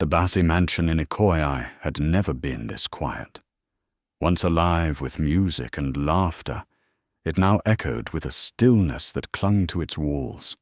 The Bassi mansion in Ikoyi had never been this quiet. Once alive with music and laughter, it now echoed with a stillness that clung to its walls.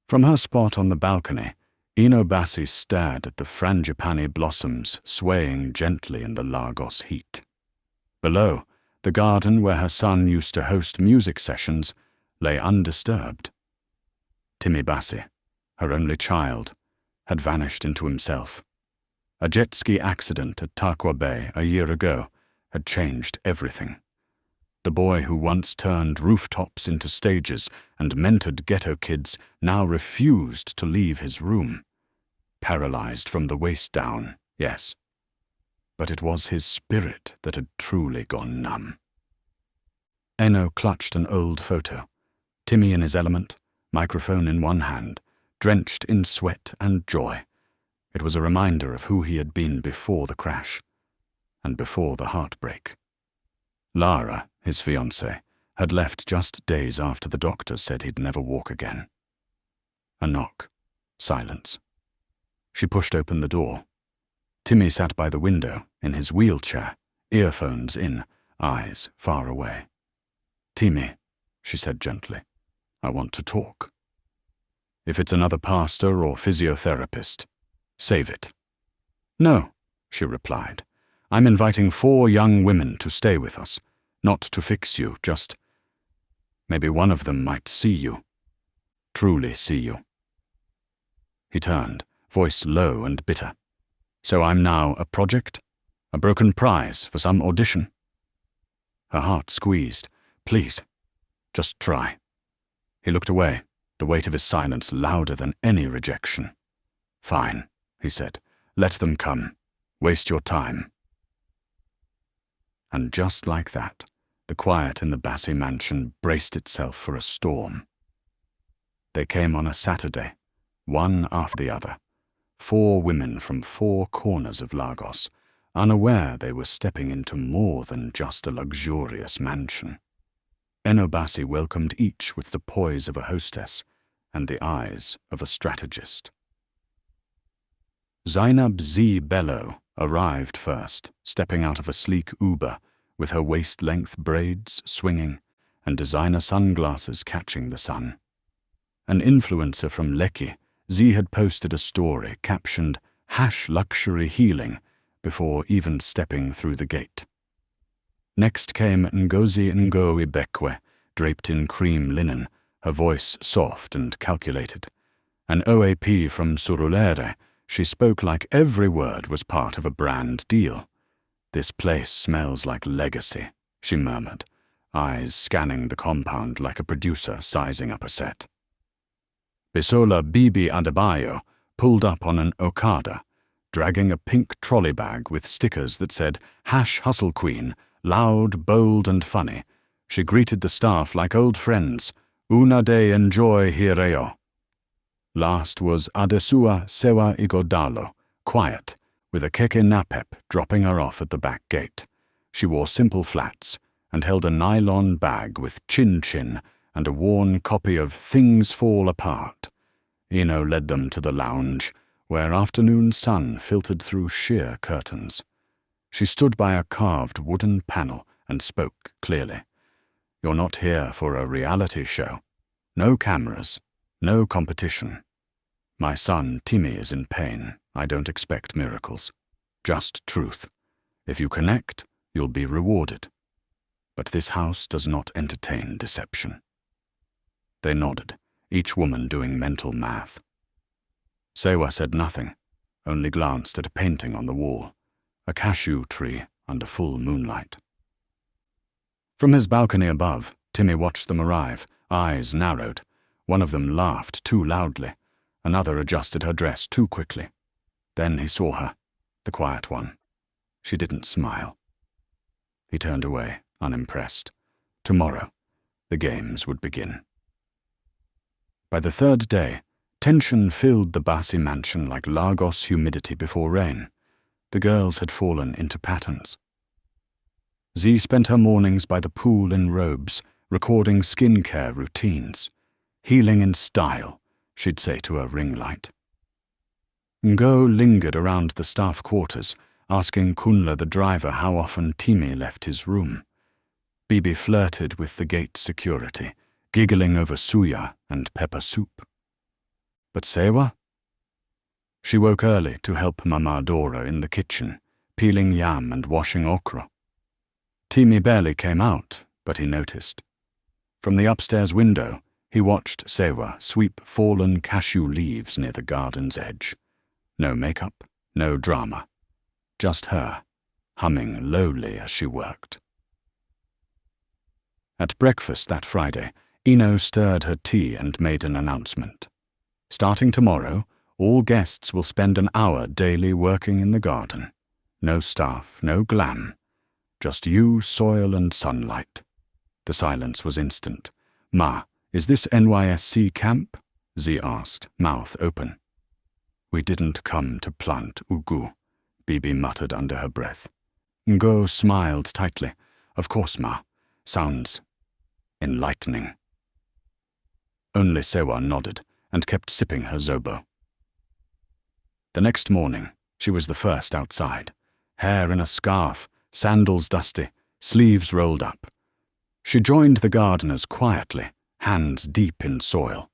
From her spot on the balcony, Ino Bassi stared at the frangipani blossoms swaying gently in the Lagos heat. Below, the garden where her son used to host music sessions lay undisturbed. Timmy Bassi, her only child, had vanished into himself. A jet ski accident at Tarkwa Bay a year ago had changed everything. The boy who once turned rooftops into stages and mentored ghetto kids now refused to leave his room. Paralysed from the waist down, yes. But it was his spirit that had truly gone numb. Eno clutched an old photo. Timmy in his element, microphone in one hand, drenched in sweat and joy. It was a reminder of who he had been before the crash, and before the heartbreak. Lara, his fiancée, had left just days after the doctor said he'd never walk again. A knock. Silence. She pushed open the door. Timmy sat by the window, in his wheelchair, earphones in, eyes far away. "Timmy," she said gently, "I want to talk. If it's another pastor or physiotherapist, save it." "No," she replied. "I'm inviting 4 young women to stay with us, not to fix you, just maybe one of them might see you, truly see you." He turned, voice low and bitter. "So I'm now a project? A broken prize for some audition?" Her heart squeezed. "Please, just try." He looked away, the weight of his silence louder than any rejection. "Fine," he said. "Let them come. Waste your time." And just like that, the quiet in the Bassi mansion braced itself for a storm. They came on a Saturday, one after the other, 4 women from 4 corners of Lagos, unaware they were stepping into more than just a luxurious mansion. Eno Bassi welcomed each with the poise of a hostess and the eyes of a strategist. Zainab Z. Bello arrived first, stepping out of a sleek Uber with her waist-length braids swinging and designer sunglasses catching the sun. An influencer from Lekki, Z had posted a story captioned #luxury healing before even stepping through the gate. Next came Ngozi Ngowi Bekwe, draped in cream linen, her voice soft and calculated. An OAP from Surulere, she spoke like every word was part of a brand deal. "This place smells like legacy," she murmured, eyes scanning the compound like a producer sizing up a set. Bisola Bibi Adebayo pulled up on an Okada, dragging a pink trolley bag with stickers that said #Hustle Queen, loud, bold and funny. She greeted the staff like old friends. "Una de enjoy hireo." Last was Adesua Sewa Igodalo, quiet, with a keke napep dropping her off at the back gate. She wore simple flats and held a nylon bag with chin-chin and a worn copy of Things Fall Apart. Eno led them to the lounge, where afternoon sun filtered through sheer curtains. She stood by a carved wooden panel and spoke clearly. "You're not here for a reality show. No cameras, no competition. My son, Timmy, is in pain. I don't expect miracles. Just truth. If you connect, you'll be rewarded. But this house does not entertain deception." They nodded, each woman doing mental math. Sewa said nothing, only glanced at a painting on the wall, a cashew tree under full moonlight. From his balcony above, Timmy watched them arrive, eyes narrowed. One of them laughed too loudly. Another adjusted her dress too quickly. Then he saw her, the quiet one. She didn't smile. He turned away, unimpressed. Tomorrow, the games would begin. By the 3rd day, tension filled the Bassi mansion like Lagos humidity before rain. The girls had fallen into patterns. Z spent her mornings by the pool in robes, recording skincare routines. "Healing in style," she'd say to her ring light. Ngo lingered around the staff quarters, asking Kunle the driver how often Timi left his room. Bibi flirted with the gate security, giggling over suya and pepper soup. But Sewa? She woke early to help Mama Dora in the kitchen, peeling yam and washing okra. Timi barely came out, but he noticed. From the upstairs window, he watched Sewa sweep fallen cashew leaves near the garden's edge. No makeup, no drama. Just her, humming lowly as she worked. At breakfast that Friday, Ino stirred her tea and made an announcement. Starting tomorrow, all guests will spend an hour daily working in the garden. No staff, no glam. Just you, soil, and sunlight. The silence was instant. Ma, is this NYSC camp? Z asked, mouth open. We didn't come to plant ugu, Bibi muttered under her breath. Ngo smiled tightly. Of course, Ma. Sounds enlightening. Only Sewa nodded and kept sipping her zobo. The next morning, she was the first outside. Hair in a scarf, sandals dusty, sleeves rolled up. She joined the gardeners quietly, hands deep in soil.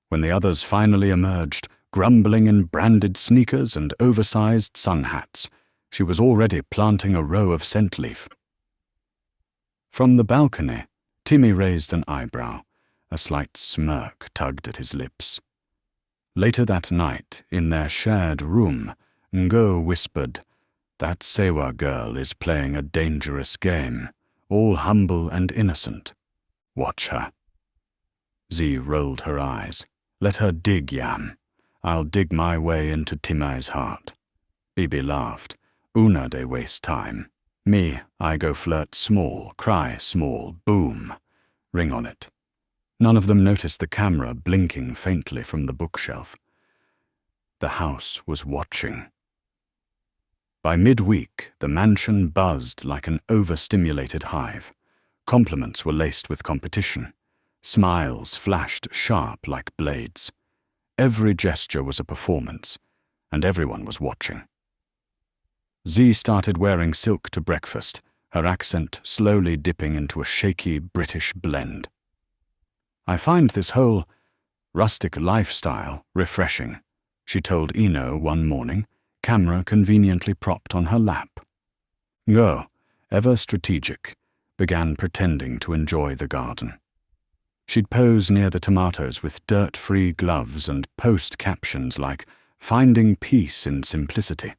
When the others finally emerged, grumbling in branded sneakers and oversized sun hats, she was already planting a row of scent leaf. From the balcony, Timi raised an eyebrow. A slight smirk tugged at his lips. Later that night, in their shared room, Ngo whispered, "That Sewa girl is playing a dangerous game, all humble and innocent. Watch her." Z rolled her eyes. "Let her dig, Yam. I'll dig my way into Timai's heart." Bibi laughed. "Una de waste time. Me, I go flirt small, cry small, boom. Ring on it." None of them noticed the camera blinking faintly from the bookshelf. The house was watching. By midweek, the mansion buzzed like an overstimulated hive. Compliments were laced with competition. Smiles flashed sharp like blades. Every gesture was a performance, and everyone was watching. Z started wearing silk to breakfast, her accent slowly dipping into a shaky British blend. "I find this whole rustic lifestyle refreshing," she told Ino one morning, camera conveniently propped on her lap. Ngo, ever strategic, began pretending to enjoy the garden. She'd pose near the tomatoes with dirt-free gloves and post captions like, "Finding peace in simplicity."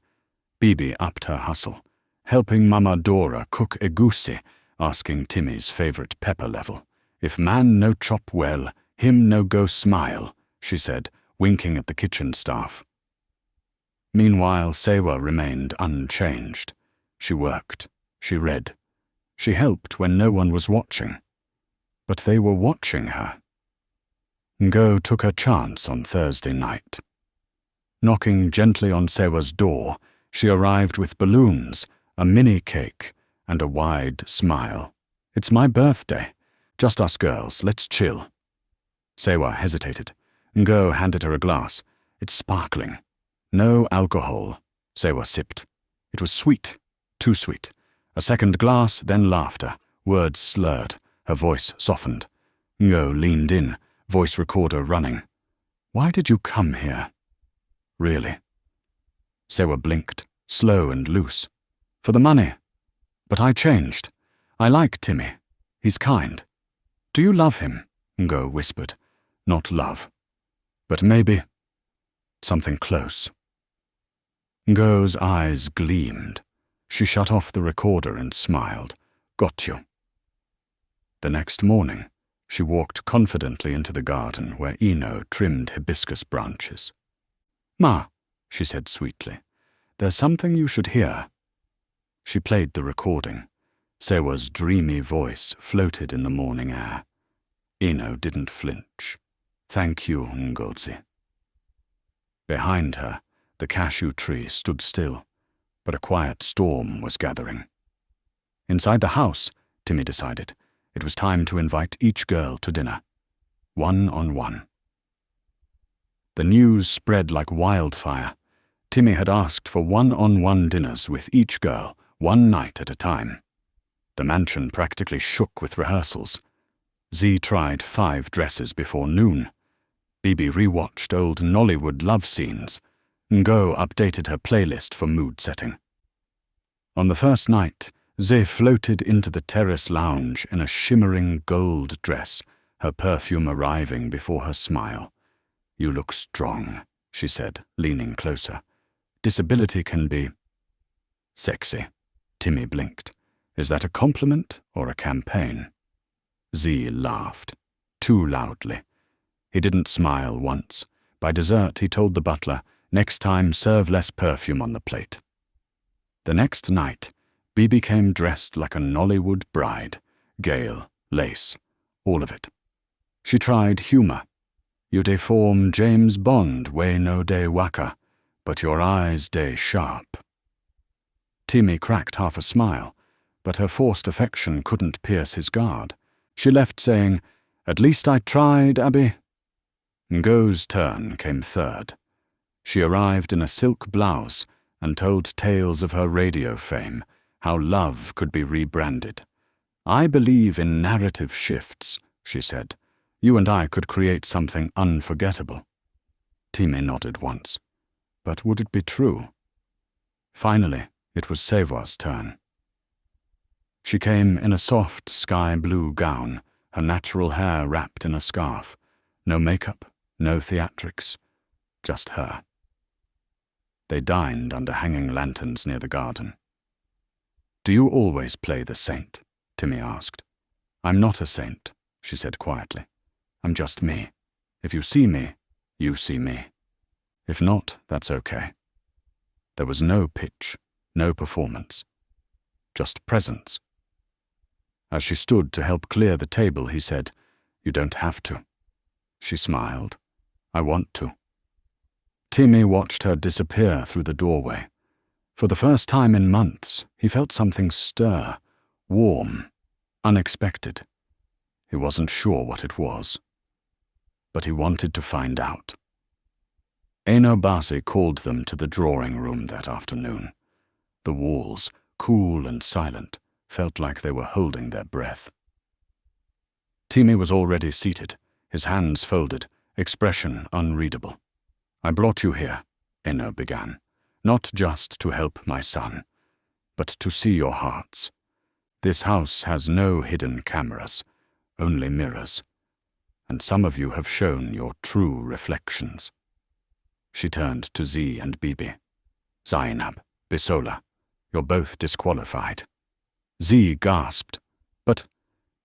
Bibi upped her hustle, helping Mama Dora cook egusi, asking Timi's favorite pepper level. "If man no chop well, him no go smile," she said, winking at the kitchen staff. Meanwhile, Sewa remained unchanged. She worked. She read. She helped when no one was watching. But they were watching her. Ngo took her chance on Thursday night. Knocking gently on Sewa's door, she arrived with balloons, a mini cake, and a wide smile. "It's my birthday. Just us girls, let's chill." Sewa hesitated. Ngo handed her a glass. "It's sparkling. No alcohol." Sewa sipped. It was sweet. Too sweet. A second glass, then laughter. Words slurred. Her voice softened. Ngo leaned in, voice recorder running. "Why did you come here?" "Really?" Sewa blinked, slow and loose. "For the money. But I changed. I like Timi. He's kind." "Do you love him?" Ngo whispered. "Not love. But maybe something close." Ngo's eyes gleamed. She shut off the recorder and smiled. "Got you." The next morning, she walked confidently into the garden where Ino trimmed hibiscus branches. "Ma," she said sweetly, "there's something you should hear." She played the recording. Sewa's dreamy voice floated in the morning air. Ino didn't flinch. "Thank you, Ngozi." Behind her, the cashew tree stood still, but a quiet storm was gathering. Inside the house, Timi decided, it was time to invite each girl to dinner. One on one. The news spread like wildfire. Timmy had asked for one-on-one dinners with each girl, one night at a time. The mansion practically shook with rehearsals. Z tried 5 dresses before noon. Bibi rewatched old Nollywood love scenes. Ngo updated her playlist for mood setting. On the first night, Z floated into the terrace lounge in a shimmering gold dress, her perfume arriving before her smile. "You look strong," she said, leaning closer. "Disability can be sexy." Timmy blinked. Is that a compliment or a campaign? Z laughed, too loudly. He didn't smile once. By dessert, he told the butler, "Next time, serve less perfume on the plate." The next night, Bibi came dressed like a Nollywood bride, gale, lace, all of it. She tried humour. "You dey form James Bond way no dey waka, but your eyes dey sharp." Timmy cracked half a smile, but her forced affection couldn't pierce his guard. She left saying, "At least I tried, Abby." Ngo's turn came third. She arrived in a silk blouse and told tales of her radio fame, how love could be rebranded. "I believe in narrative shifts," she said. "You and I could create something unforgettable." Timmy nodded once. But would it be true? Finally, it was Sewa's turn. She came in a soft sky-blue gown, her natural hair wrapped in a scarf. No makeup, no theatrics, just her. They dined under hanging lanterns near the garden. "Do you always play the saint?" Timmy asked. "I'm not a saint," she said quietly. "I'm just me. If you see me, you see me. If not, that's okay." There was no pitch, no performance, just presence. As she stood to help clear the table, he said, "You don't have to." She smiled. "I want to." Timmy watched her disappear through the doorway. For the first time in months, he felt something stir, warm, unexpected. He wasn't sure what it was, but he wanted to find out. Eno Basi called them to the drawing room that afternoon. The walls, cool and silent, felt like they were holding their breath. Timmy was already seated, his hands folded, expression unreadable. "I brought you here," Eno began, "not just to help my son, but to see your hearts. This house has no hidden cameras, only mirrors, and some of you have shown your true reflections." She turned to Z and Bibi. "Zainab, Bisola, you're both disqualified." Z gasped. "But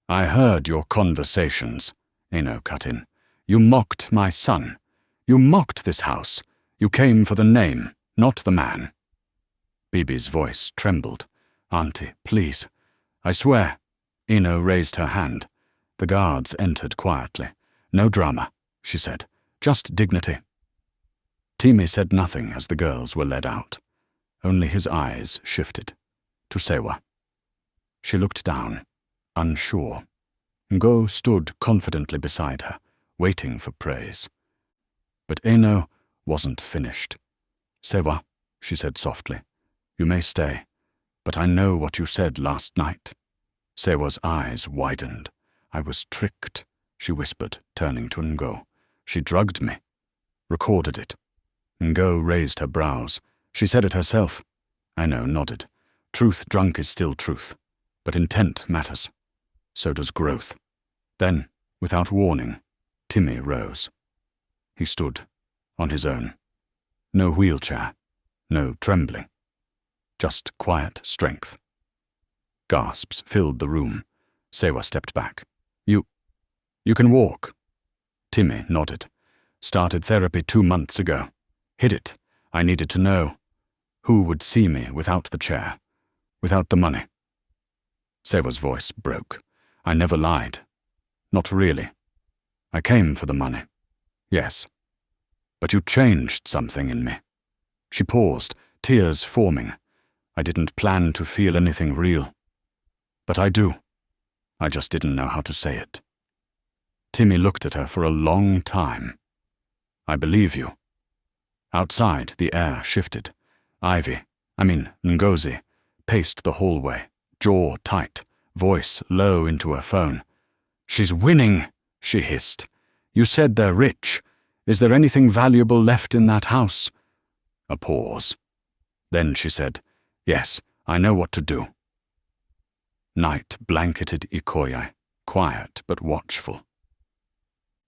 I heard your conversations," Eno cut in. "You mocked my son. You mocked this house. You came for the name, not the man." Bibi's voice trembled. "Auntie, please. I swear." Eno raised her hand. The guards entered quietly. "No drama," she said. "Just dignity." Timmy said nothing as the girls were led out. Only his eyes shifted. To Sewa. She looked down, unsure. Ngo stood confidently beside her, waiting for praise. But Eno wasn't finished. "Sewa," she said softly, "you may stay, but I know what you said last night." Sewa's eyes widened. "I was tricked," she whispered, turning to Ngo. "She drugged me. Recorded it." Ngo raised her brows. "She said it herself." Eno nodded. "Truth drunk is still truth, but intent matters. So does growth." Then, without warning, Timmy rose. He stood, on his own. No wheelchair, no trembling. Just quiet strength. Gasps filled the room. Sewa stepped back. You can walk." Timmy nodded. "Started therapy 2 months ago. Hid it. I needed to know. Who would see me without the chair? Without the money?" Sewa's voice broke. "I never lied. Not really. I came for the money. Yes. But you changed something in me." She paused, tears forming. "I didn't plan to feel anything real. But I do. I just didn't know how to say it." Timmy looked at her for a long time. "I believe you. Outside, the air shifted. Ngozi, paced the hallway, jaw tight, voice low into her phone. "She's winning," she hissed. "You said they're rich. Is there anything valuable left in that house?" A pause. Then she said, "Yes, I know what to do." Night blanketed Ikoyi, quiet but watchful.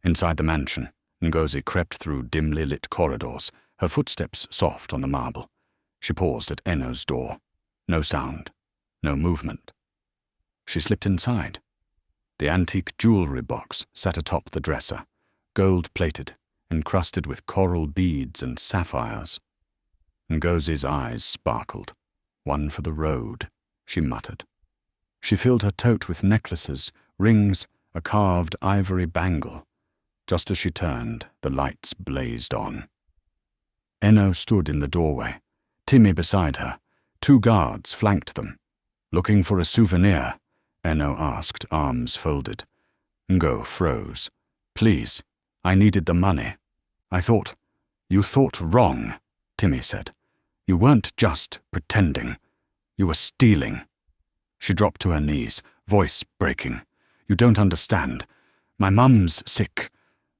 Inside the mansion, Ngozi crept through dimly lit corridors, her footsteps soft on the marble. She paused at Eno's door. No sound, no movement. She slipped inside. The antique jewelry box sat atop the dresser, gold-plated, encrusted with coral beads and sapphires. Ngozi's eyes sparkled. "One for the road," she muttered. She filled her tote with necklaces, rings, a carved ivory bangle. Just as she turned, the lights blazed on. Eno stood in the doorway, Timmy beside her. 2 guards flanked them. "Looking for a souvenir?" Eno asked, arms folded. Ngo froze. "Please, I needed the money." You thought wrong," Timmy said. "You weren't just pretending. You were stealing." She dropped to her knees, voice breaking. "You don't understand. My mum's sick.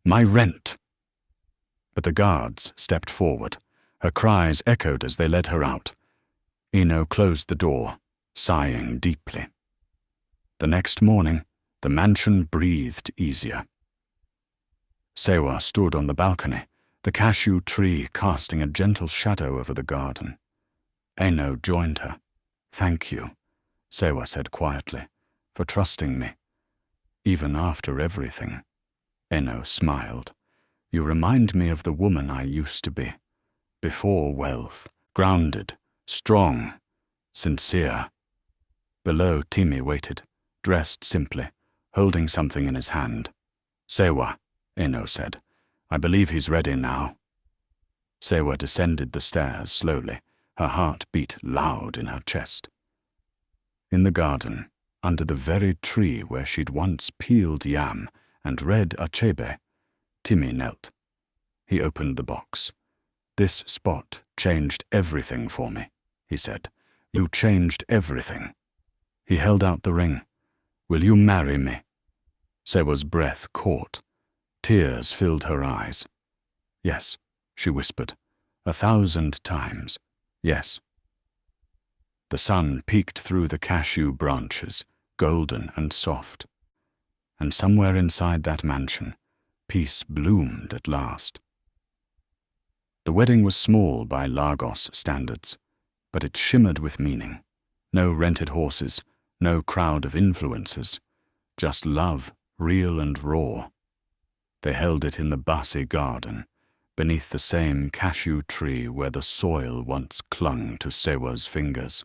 My rent." But the guards stepped forward. Her cries echoed as they led her out. Eno closed the door, sighing deeply. The next morning, the mansion breathed easier. Sewa stood on the balcony, the cashew tree casting a gentle shadow over the garden. Eno joined her. "Thank you," Sewa said quietly, "for trusting me. Even after everything." Eno smiled. "You remind me of the woman I used to be. Before wealth, grounded, strong, sincere." Below, Timmy waited, dressed simply, holding something in his hand. "Sewa," Eno said. "I believe he's ready now." Sewa descended the stairs slowly, her heart beat loud in her chest. In the garden, under the very tree where she'd once peeled yam and read Achebe, Timmy knelt. He opened the box. "This spot changed everything for me," he said. "You changed everything." He held out the ring. "Will you marry me?" Sewa's breath caught. Tears filled her eyes. "Yes," she whispered, 1,000 times. "Yes." The sun peeked through the cashew branches, golden and soft. And somewhere inside that mansion, peace bloomed at last. The wedding was small by Lagos standards, but it shimmered with meaning. No rented horses, no crowd of influencers, just love, real and raw. They held it in the Basi garden, beneath the same cashew tree where the soil once clung to Sewa's fingers.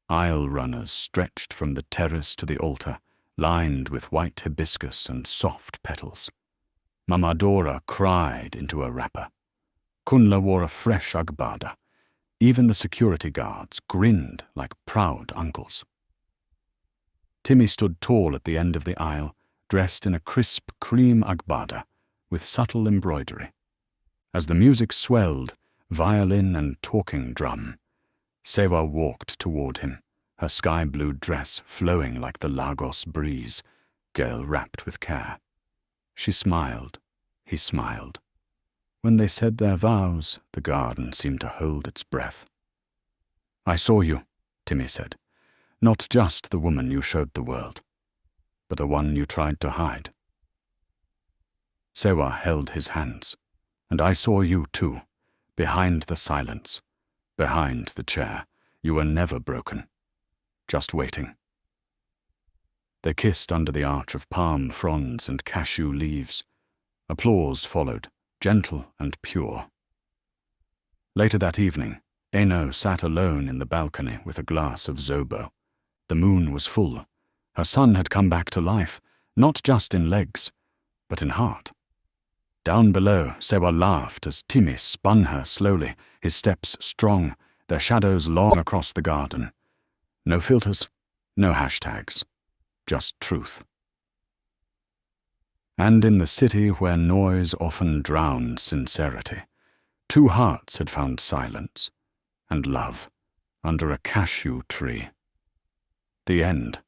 Aisle runners stretched from the terrace to the altar, lined with white hibiscus and soft petals. Mama Dora cried into a wrapper. Kunla wore a fresh agbada. Even the security guards grinned like proud uncles. Timmy stood tall at the end of the aisle, dressed in a crisp cream agbada with subtle embroidery. As the music swelled, violin and talking drum, Sewa walked toward him, her sky-blue dress flowing like the Lagos breeze, girl wrapped with care. She smiled. He smiled. When they said their vows, the garden seemed to hold its breath. "I saw you," Timmy said. "Not just the woman you showed the world, but the one you tried to hide." Sewa held his hands. "And I saw you too, behind the silence, behind the chair. You were never broken, just waiting." They kissed under the arch of palm fronds and cashew leaves. Applause followed, gentle and pure. Later that evening, Eno sat alone in the balcony with a glass of zobo. The moon was full. Her son had come back to life, not just in legs, but in heart. Down below, Sewa laughed as Timmy spun her slowly, his steps strong, their shadows long across the garden. No filters, no hashtags, just truth. And in the city where noise often drowned sincerity, Two hearts had found silence and love under a cashew tree. The end.